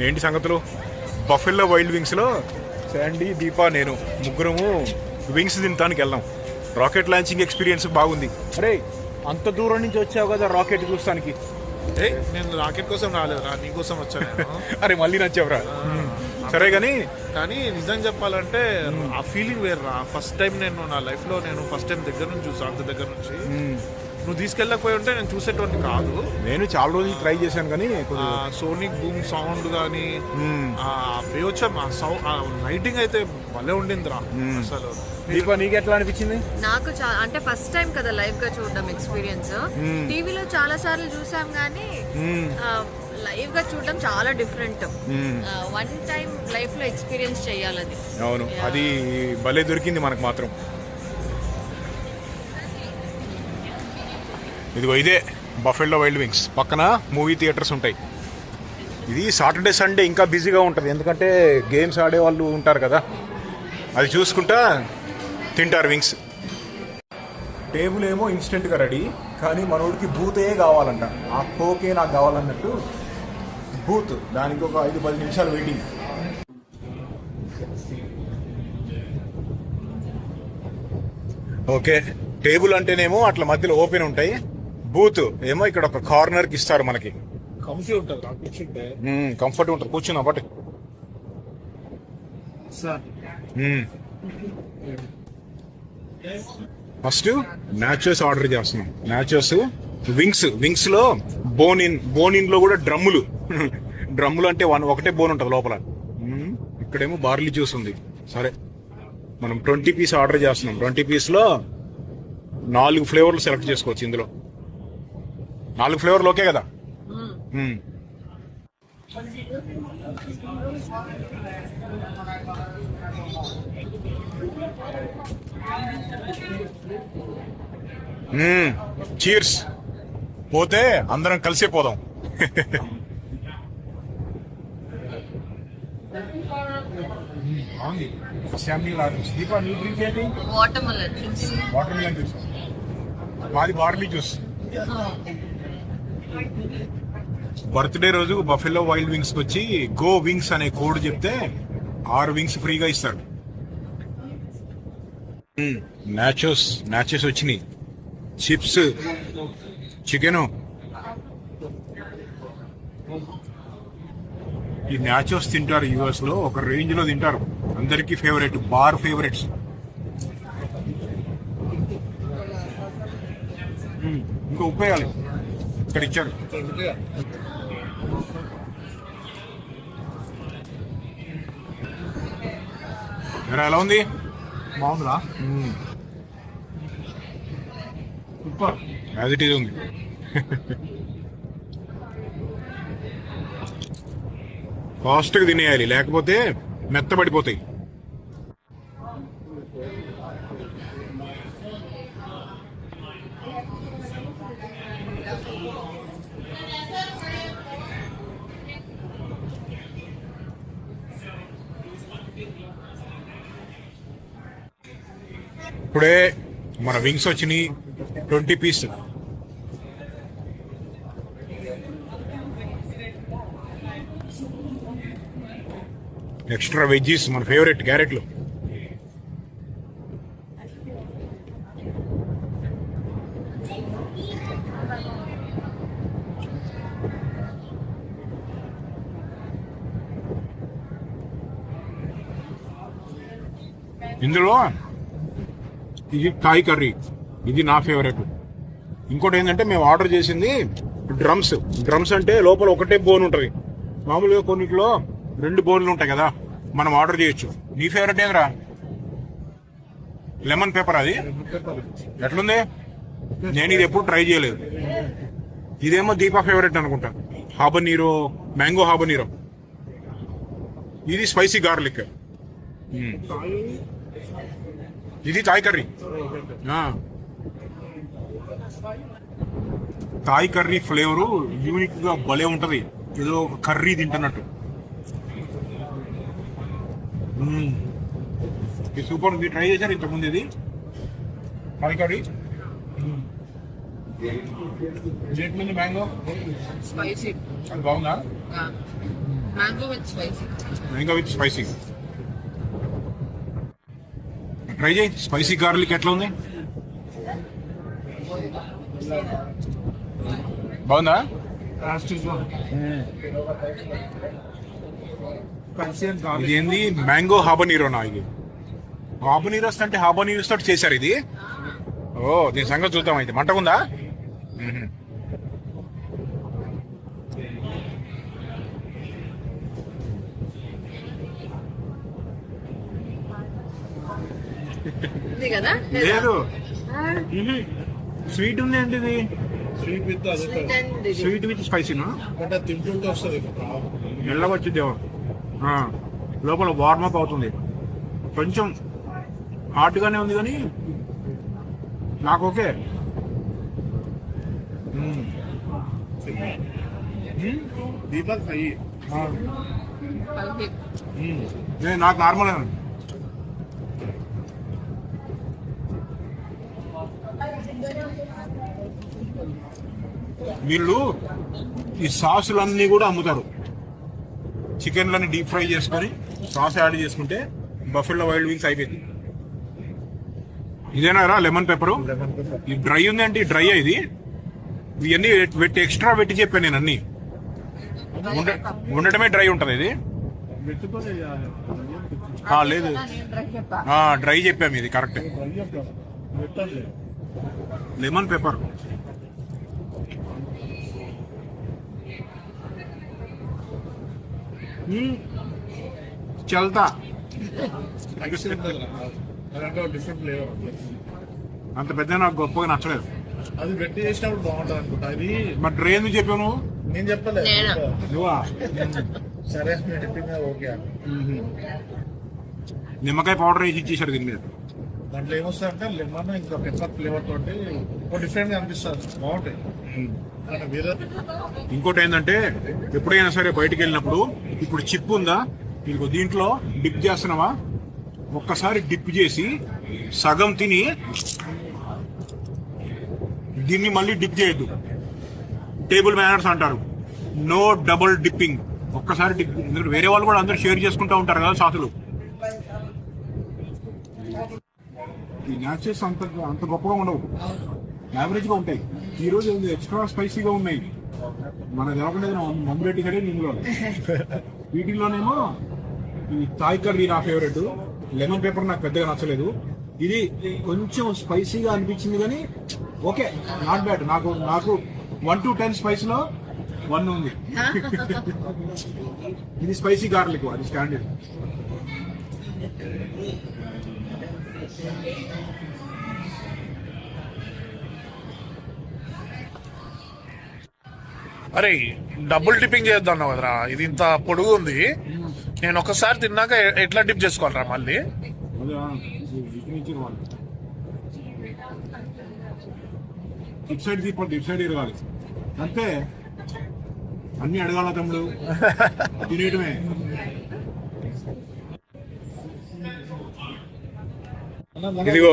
ఏంటి సంగతులు? Buffalo wild వింగ్స్లో Sandy, Deepa, నేను ముగ్గురము వింగ్స్ తినడానికి వెళ్దాం. రాకెట్ లాంచింగ్ ఎక్స్పీరియన్స్ బాగుంది. అరే అంత దూరం నుంచి వచ్చావు కదా రాకెట్ చూస్తానికి. నేను రాకెట్ కోసం రాలేదురా, నీకోసం వచ్చాను. అరే మళ్ళీ నచ్చావురా. సరే కానీ నిజం చెప్పాలంటే ఆ ఫీలింగ్ వేరురా. ఫస్ట్ టైం నేను నా లైఫ్లో ఫస్ట్ టైం దగ్గర నుంచి చూసాను, అంత దగ్గర నుంచి. నువ్వు తీసుకెళ్ళకపోయి ఉంటే నేను చూసేటువంటి కాదు. నేను చాలా రోజులు ట్రై చేశాను కానీ సోనిక్ బూమ్ సౌండ్ కానీ లైటింగ్ అయితే భలే ఉండిందిరా అసలు. దీపా నీకు ఎట్లా అనిపించింది? నాకు అంటే ఫస్ట్ టైం కదా లైవ్ గా చూడడం ఎక్స్పీరియన్స్. టీవీలో చాలా సార్లు చూసాం కానీ లైవ్ గా చూడడం చాలా డిఫరెంట్. వన్ టైం లైఫ్ లో ఎక్స్పీరియన్స్ చేయాలి. అవును, అది భలే దొరికింది మనకు మాత్రం. ఇదిగో ఇదే బఫెల్లో వైల్డ్ వింగ్స్. పక్కన మూవీ థియేటర్స్ ఉంటాయి. ఇది సాటర్డే సండే ఇంకా బిజీగా ఉంటుంది, ఎందుకంటే గేమ్స్ ఆడే వాళ్ళు ఉంటారు కదా, అది చూసుకుంటా తింటారు వింగ్స్. టేబుల్ ఏమో ఇన్స్టెంట్గా రెడీ, కానీ మనోడికి బూతే కావాలంట. ఆ కోకే నాకు కావాలన్నట్టు బూత్, దానికి ఒక 5-10 నిమిషాలు వెయిటింగ్. ఓకే, టేబుల్ అంటేనేమో అట్లా మధ్యలో ఓపెన్ ఉంటాయి, బూత్ ఏమో ఇక్కడ ఒక కార్నర్కి ఇస్తారు మనకి. కంఫర్ట్ ఉంటుంది, కూర్చున్నా బట్ ఫస్ట్ నాచోస్ ఆర్డర్ చేస్తున్నాం. నాచోస్ వింగ్స్ లో బోన్ ఇన్ లో కూడా డ్రమ్ములు అంటే ఒకటే బోన్ ఉంటుంది లోపల. ఇక్కడేమో బార్లీ జ్యూస్ ఉంది. సరే, మనం 20 పీస్ ఆర్డర్ చేస్తున్నాం. 20 పీస్ లో 4 ఫ్లేవర్లు సెలెక్ట్ చేసుకోవచ్చు. ఇందులో 4 ఫ్లేవర్లు ఓకే కదా? చీర్స్. పోతే అందరం కలిసే పోదాం. వాటర్ మిలన్ జ్యూస్, మాది బార్లీ జ్యూస్. బర్త్డే రోజు బఫెలో వైల్డ్ వింగ్స్ వచ్చి గో వింగ్స్ అనే కోడ్ చెప్తే 6 వింగ్స్ ఫ్రీగా ఇస్తారు. నాచోస్ వచ్చినాయి, చిప్స్, చికెను. ఈ నాచోస్ తింటారు యుఎస్ లో, ఒక రేంజ్ లో తింటారు. అందరికీ ఫేవరెట్, బార్ ఫేవరెట్స్. ఇంకా ఉప్పేయాలి, ఇక్కడ ఇచ్చారు. ఎలా ఉంది? బాగుందిరా, యాజ్ ఇట్ ఈజ్ ఉంది. ఫాస్ట్గా తినేయాలి, లేకపోతే మెత్తబడిపోతాయి. ఇప్పుడే మన వింగ్స్ వచ్చినాయి, 20 పీస్. ఎక్స్ట్రా వెజ్జీస్, మన ఫేవరెట్ క్యారెట్లు. ఇందులో ఇది థాయ్ కర్రీ, ఇది నా ఫేవరెట్. ఇంకోటి ఏంటంటే మేము ఆర్డర్ చేసింది డ్రమ్స్ అంటే లోపల ఒకటే బోన్ ఉంటుంది. మామూలుగా కొన్నిట్లో 2 బోన్లు ఉంటాయి కదా, మనం ఆర్డర్ చేయొచ్చు. నీ ఫేవరెట్ ఏంద్రా? Lemon paper. అది ఎట్లుంది? నేను ఇది ఎప్పుడు ట్రై చేయలేదు. ఇదేమో దీపా ఫేవరెట్ అనుకుంటా, హాబనీరో, మ్యాంగో హాబనీరో. ఇది స్పైసీ గార్లిక్. ఇది Thai curry. Thai curry flavour unique గా భలే ఉంటది, ఏదో ఒక కర్రీ తింటున్నట్టు. ఇది సూపర్ ఉంది. ట్రై చేశారు ఇంతకుముందు ఇది థాయ్ కర్రీ? ఎట్లుంది మ్యాంగో? స్పైసీ. అది బాగుందా? Mango with spicy. Mango with spicy. Try చేయి. స్పైసీ గార్లిక్ ఎట్లా ఉంది? బాగుందా? ఇది ఏంది? మ్యాంగో హాబనీరోనా? ఇది హాబనీరోస్ అంటే హాబనీరోస్ తోటి చేశారు ఇది. ఓ, దీని సంగతి చూద్దాం. అయితే మంటకుందా? ఇది కదా లేదు, స్వీట్ ఉంది అంటే ఇది స్వీట్ విత్ స్వీట్ విత్ స్పైసీనా? బట్ అది తింటుంటే వస్తుంది. వెళ్ళవచ్చుదేమో. లోపల వార్మప్ అవుతుంది. కొంచెం హాట్గానే ఉంది కానీ నాకు ఓకే. దీపక్ అయ్యి నాకు నార్మల్. వీళ్ళు ఈ సాసులన్నీ కూడా అమ్ముతారు. చికెన్లని డీప్ ఫ్రై చేసుకొని సాస్ యాడ్ చేసుకుంటే బఫెలో వైల్డ్ వింగ్స్ అయిపోయింది. ఇదేనా లెమన్ పెప్పరు? ఈ డ్రై ఉంది అంటే డ్రై ఇది. ఇవన్నీ పెట్టి ఎక్స్ట్రా పెట్టి చెప్పాను నేను. అన్ని ఉండటమే డ్రై ఉంటుంది ఇది. లేదు, డ్రై చెప్పాము. ఇది కరెక్ట్. Lemon pepper. చల్తా. Different flavour. అంత పెద్ద నాకు గొప్పగా నచ్చలేదు. అది గట్టి చేసినప్పుడు బాగుంటుంది అనుకుంటా. అది మరి డ్రై ఎందుకు చెప్పాను? నేను చెప్పలేదు. నువ్వా? సరే చెప్పింది ఓకే. నిమ్మకాయ పౌడర్ వేసి ఇచ్చేసారు దీని మీద. దాంట్లో ఏమొస్తుంది అంటే లెమన్ ఇంకా పెప్పర్ ఫ్లేవర్ తోటి డిఫరెంట్ గా అనిపిస్తుంది. బాగుంటాయి. ఇంకోటి ఏంటంటే ఎప్పుడైనా సరే బయటికి వెళ్ళినప్పుడు ఇప్పుడు చిప్ ఉందా, మీకు దీంట్లో డిప్ చేస్తున్నావా, ఒక్కసారి డిప్ చేసి సగం తిని దీన్ని మళ్ళీ డిప్ చేయొద్దు. టేబుల్ మేనర్స్ అంటారు. No double dipping. ఒక్కసారి డిప్. ఎందుకంటే వేరే వాళ్ళు కూడా అందరూ షేర్ చేసుకుంటూ ఉంటారు కదా సాసులు. ఈ న్యాచెస్ అంత గొప్పగా ఉండవు, యావరేజ్గా ఉంటాయి. ఈరోజు ఎక్స్ట్రా స్పైసీగా ఉన్నాయి. మన తెలకుండా మందు పెట్టి సరే ఇందులో. వీటిల్లోనేమో ఈ థాయ్ కర్రీ నా ఫేవరెట్. లెమన్ పేపర్ నాకు పెద్దగా నచ్చలేదు. ఇది కొంచెం స్పైసీగా అనిపించింది కానీ ఓకే, నాట్ బ్యాడ్. నాకు 1 to 10 స్పైసీలో 1 ఉంది. ఇది స్పైసీ గార్లిక్, అది స్టాండర్డ్. అరే డబుల్ డిప్పింగ్ చేద్దాం కదరా. ఇది ఇంత పొడుగు ఉంది. నేను ఒకసారి తిన్నాక ఎట్లా డిప్ చేసుకోవాలరా మళ్ళీ? ఇటు సైడ్ తీపండి, ఇటు సైడ్ ఇరగాలి అంతే. అన్ని అడగాల తమ్ముడు, తినేయటమే. ఇదిగో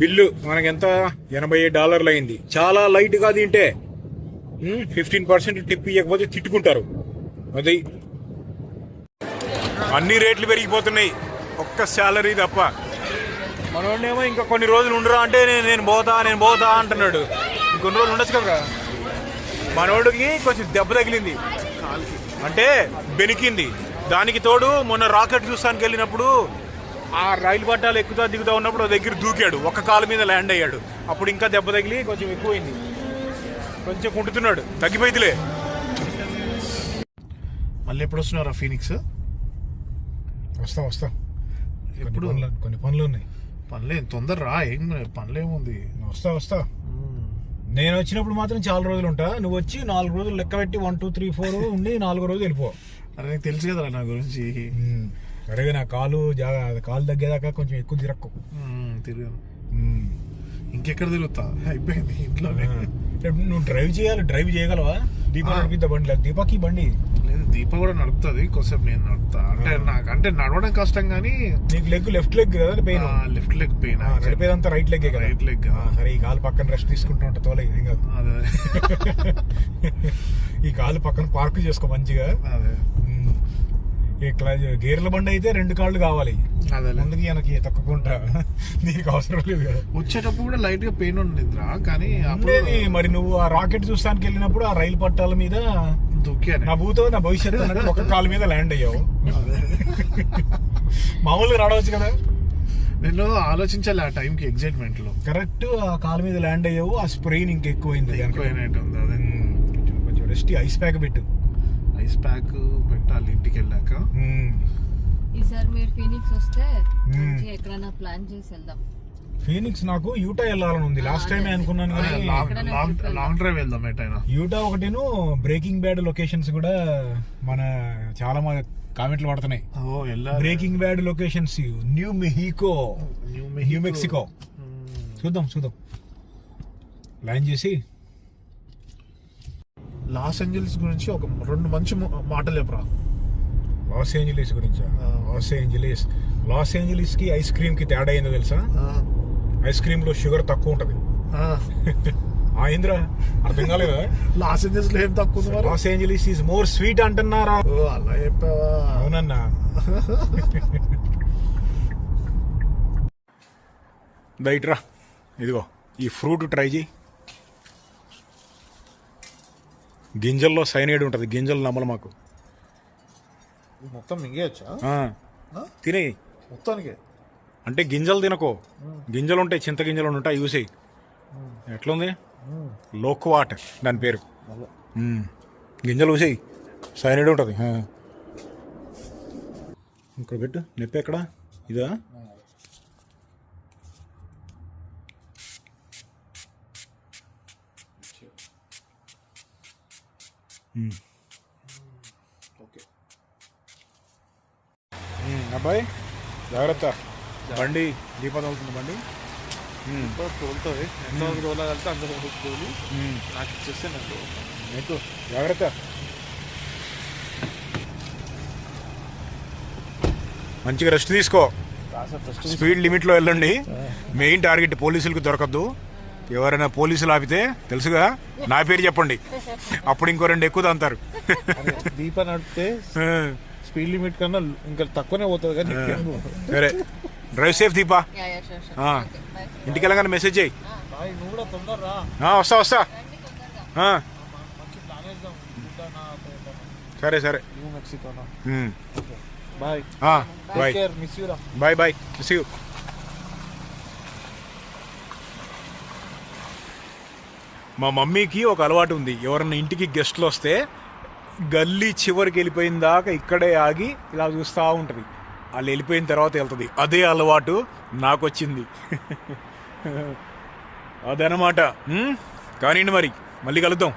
బిల్లు మనకెంత? $87 అయింది. చాలా లైట్ గా తింటే 15% టిప్ ఇవ్వకపోతే తిట్టుకుంటారు. అది అన్ని రేట్లు పెరిగిపోతున్నాయి, ఒక్క శాలరీ తప్ప. మనోడేమో ఇంకా కొన్ని రోజులు ఉండరా అంటే నేను పోతా అంటున్నాడు. ఇంకొన్ని రోజులు ఉండొచ్చు కదా. మనోడికి కొంచెం దెబ్బ తగిలింది, అంటే బెనికింది. దానికి తోడు మొన్న రాకెట్ చూస్తానికి వెళ్ళినప్పుడు ఆ రైలు పట్టాలు ఎక్కుతా దిగుతా ఉన్నప్పుడు దగ్గర దూకాడు, ఒక్క కాలు మీద ల్యాండ్ అయ్యాడు. అప్పుడు ఇంకా దెబ్బ తగిలి కొంచెం ఎక్కువైంది. కొంచెం కుంటున్నాడు, తగ్గిపోయిద్దిలే. మళ్ళీ ఎప్పుడు వస్తున్నారా ఫీనిక్స్? వస్తా. ఎప్పుడు? కొన్ని పనులు ఉన్నాయి. పనులే తొందర రా. ఏం పనులేముంది? వస్తా. నేను వచ్చినప్పుడు మాత్రం చాలా రోజులు ఉంటా. నువ్వు వచ్చి 4 రోజులు లెక్క పెట్టి 1 2 3 4 ఉండి 4 రోజులు వెళ్ళిపో. అరే నీకు తెలుసు కదా నా గురించి. సరే, నా కాలు తగ్గేదాకా కొంచెం ఎక్కువ తిరక్కు. తిరిగాను. ఇంకెక్కడ తిరుగుతా? అయిపోయింది ఇంట్లో. నువ్వు డ్రైవ్ చేయగలవా? దీపక్ బండి లేదు. దీపక్ బండి లేదు, దీప కూడా నడుపుతుంది కొంచెం, నేను నడుపుతా. అంటే నడవడం కష్టం కానీ నీకు లెఫ్ట్ లెగ్ కదా పెయిన్, లెఫ్ట్ లెగ్ పెయిన్, నడిపేదంతా రైట్ లెగ్ రైట్ లెగ్. సరే ఈ కాలు పక్కన రెస్ట్ తీసుకుంటూ ఉంటా తోలే ఏం కాదు. అదే ఈ కాలు పక్కన పార్క్ చేసుకో మంచిగా. అదే ఇట్లా గేర్ల బండి అయితే 2 కాళ్ళు కావాలి, అదే ముందుకి వెనక్కి తక్కుకుంటా, నీకు అవసరం లేదు కదా. వచ్చేటప్పుడు కూడా లైట్ గా పెయిన్ ఉండిద్దిరా, కానీ ఉండేది. మరి నువ్వు ఆ రాకెట్ చూస్తానికి వెళ్ళినప్పుడు ఆ రైలు పట్టాల మీద దుఃఖాను నా భూతో నా భవిష్యత్తు అన్నట్టు ఒక కాలు మీద ల్యాండ్ అయ్యావు. మామూలుగా రాడవచ్చు కదా. నేను ఆలోచించాలి ఆ టైంకి ఎగ్జైట్మెంట్ లో. కరెక్ట్ ఆ కాలు మీద ల్యాండ్ అయ్యావు, ఆ స్ప్రెయిన్ ఇంకెక్కువైంది. ఎక్కువైనట్టుంది. అదే కొంచెం రెస్ట్, ఐస్ ప్యాక్ పెట్టు. ఐస్ ప్యాక్ పెట్టాలి ఇంటికి వెళ్ళాక. ఈసారి మీరు ఫీనిక్స్ వస్తే మంచిగా ఎక్కడైనా ప్లాన్ చేసి వెళ్దాం. ఫీనిక్స్ నాకు యూటా వెళ్ళాలని ఉంది. లాస్ట్ టైం అనుకున్నాను కానీ లాంగ్ డ్రైవ్ వెళ్దాం ఎటైనా. యూటా ఒకటిను బ్రేకింగ్ బ్యాడ్ లొకేషన్స్ కూడా మన చాలా మంది కామెంట్లు పడుతున్నాయి. Breaking bad locations new Mexico. చూద్దాం ప్లాన్ చేసి. లాస్ ఏంజల్స్ గురించి ఒక 2 మంచి మాటలు చెప్పరా. లాస్ ఏంజలీస్ గురించా? లాస్ ఏంజలీస్ కి ఐస్ క్రీమ్ కి తేడా ఏందో తెలుసా? ఐస్ క్రీమ్ లో షుగర్ తక్కువ ఉంటది. ఇంద్ర అర్థం కాలేదా? లాస్ ఏంజల్స్ లో ఏం తక్కువ? Loss Angeles is more sweet అంటున్నారా? అలా చెప్పావా? అవునన్నా. దైట్రా ఇదిగో ఈ ఫ్రూట్ ట్రై చేయి. గింజల్లో సైనైడ్ ఉంటుంది, గింజలు నమ్మలు మాకు. మొత్తం మింగేయచ్చా? తినే మొత్తానికి అంటే గింజలు తినకో, గింజలు ఉంటాయి, చింత గింజలు ఉంటాయి, యూస్ అయ్యి. ఎట్లుంది? లోక్వాట్ దాని పేరు. గింజలు ఊసేయి, సైనైడ్ ఉంటుంది. ఇక్కడ పెట్టు. నొప్పి ఎక్కడ? ఇదా? ఓకే అబ్బాయి జాగ్రత్త, బండి దీపం అవుతుంది బండి. తోలుతుంది, ఎంతవరకు తోలగలితే అంతవరకు తోలి నాకు ఇచ్చేస్తే నాకు నీకు జాగ్రత్త. మంచిగా రెస్ట్ తీసుకో, స్పీడ్ లిమిట్లో వెళ్ళండి. మెయిన్ టార్గెట్ పోలీసులకు దొరకద్దు. ఎవరైనా పోలీసులు ఆపితే తెలుసుగా, నా పేరు చెప్పండి, అప్పుడు ఇంకో 2 ఎక్కువ అంటారు. దీప నడిపితే స్పీడ్ లిమిట్ కన్నా ఇంకా తక్కువనే పోతుంది కానీ. సరే, డ్రైవ్ సేఫ్ దీపా. ఇంటికి వెళ్ళగానే మెసేజ్ చేయి. నువ్వు కూడా తొందరరా. వస్తా. సరే న్యూ మెక్సికోనా. బాయ్. మిస్ యూ రా. Bye miss you. మా మమ్మీకి ఒక అలవాటు ఉంది, ఎవరన్నా ఇంటికి గెస్ట్లు వస్తే గల్లీ చివరికి వెళ్ళిపోయిన దాకా ఇక్కడే ఆగి ఇలా చూస్తూ ఉంటుంది. వాళ్ళు వెళ్ళిపోయిన తర్వాత వెళ్తుంది. అదే అలవాటు నాకు వచ్చింది. అదనమాట. కానీ మరి మళ్ళీ కలుద్దాం.